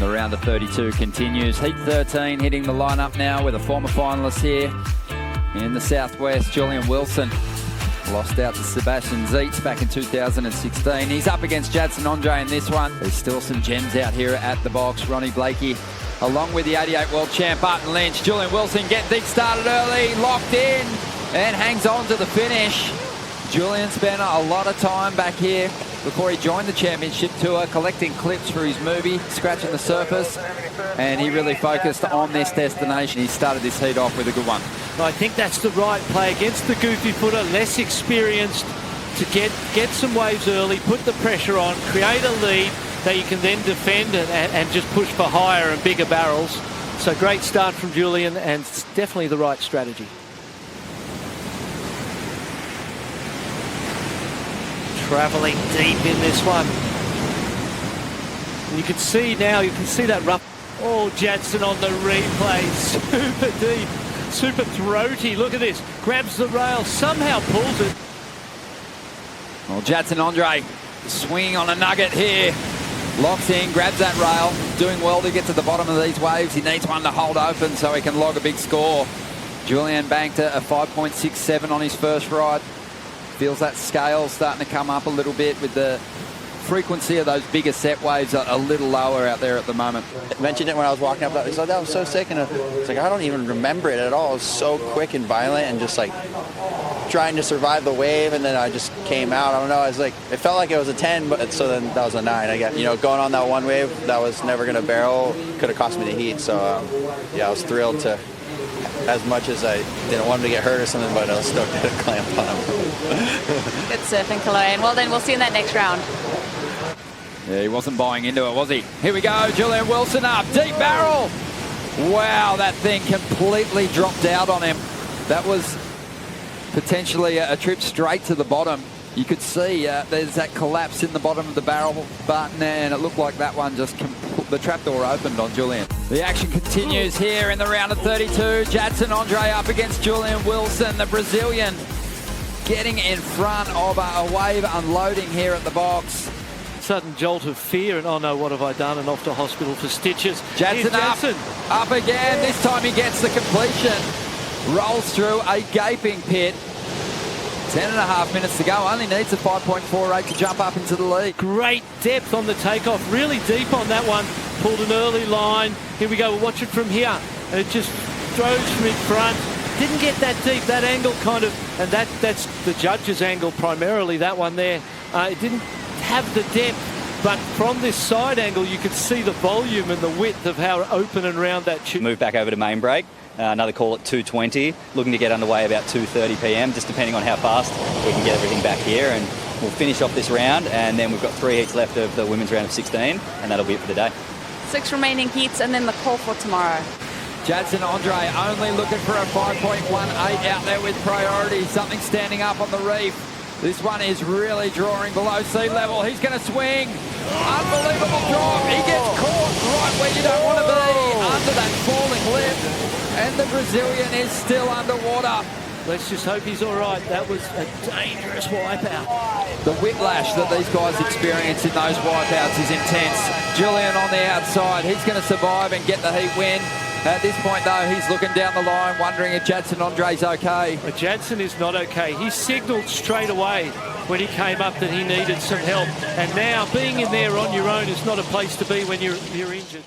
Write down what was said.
The round of 32 continues. Heat 13 hitting the lineup now with a former finalist here in the southwest, Julian Wilson. Lost out to Sebastian Zeitz back in 2016. He's up against Jadson in this one. There's still some gems out here at the box. Ronnie Blakey, along with the 88 world champ Barton Lynch. Julian Wilson getting things started early, locked in, and hangs on to the finish. Julian spent a lot of time back here before he joined the championship tour, collecting clips for his movie, scratching the surface, and he really focused on this destination. He started this heat off with a good one. I think that's the right play against the goofy footer, less experienced, to get some waves early, put the pressure on, create a lead that you can then defend and just push for higher and bigger barrels. So great start from Julian, and it's definitely the right strategy. Travelling deep in this one. And you can see now, you can see that rough. Oh, Jadson on the replay, super deep, super throaty. Look at this, grabs the rail, somehow pulls it. Well, Jadson swinging on a nugget here. Locks in, grabs that rail, doing well to get to the bottom of these waves. He needs one to hold open so he can log a big score. Julian banked a 5.67 on his first ride. Feels that scale starting to come up a little bit with the frequency of those bigger set waves a little lower out there at the moment. I mentioned it when I was walking up. He's like, that was so sick. And it's like, I don't even remember it at all. It was so quick and violent and just like trying to survive the wave. And then I just came out. I don't know. I was like, it felt like it was a 10, but so then that was a 9. I guess, you know, going on that one wave that was never going to barrel could have cost me the heat. So yeah, I was thrilled to, as much as I didn't want him to get hurt or something, but I was stoked to clamp on him. Good surfing, Kaloyan. Well then, we'll see you in that next round. Yeah, he wasn't buying into it, was he? Here we go, Julian Wilson up, deep barrel. Wow, that thing completely dropped out on him. That was potentially a trip straight to the bottom. You could see there's that collapse in the bottom of the barrel button, and it looked like that one just the trapdoor opened on Julian. The action continues here in the round of 32. Jadson up against Julian Wilson, the Brazilian, getting in front of a wave unloading here at the box. Sudden jolt of fear, and oh no, what have I done? And off to hospital for stitches. Jadson up again. This time he gets the completion. Rolls through a gaping pit. 10.5 minutes to go. Only needs a 5.48 to jump up into the lead. Great depth on the takeoff. Really deep on that one. Pulled an early line. Here we go. We'll watch it from here. And it just throws from in front. Didn't get that deep. That angle kind of, and that's the judge's angle primarily, that one there. It didn't have the depth, but from this side angle you could see the volume and the width of how open and round that tube. Move back over to main break. Another call at 2:20. Looking to get underway about 2:30 p.m. just depending on how fast we can get everything back here, and we'll finish off this round, and then we've got 3 heats left of the women's round of 16, and that'll be it for the day. 6 remaining heats and then the call for tomorrow. Jadson only looking for a 5.18 out there with priority. Something standing up on the reef. This one is really drawing below sea level. He's going to swing. Unbelievable drop. He gets caught right where you don't want to be, under that falling lip. And the Brazilian is still underwater. Let's just hope he's all right. That was a dangerous wipeout. The whiplash that these guys experience in those wipeouts is intense. Julian on the outside. He's going to survive and get the heat win. At this point, though, he's looking down the line, wondering if Jadson okay. Jadson is not okay. He signalled straight away when he came up that he needed some help. And now, being in there on your own is not a place to be when you're injured.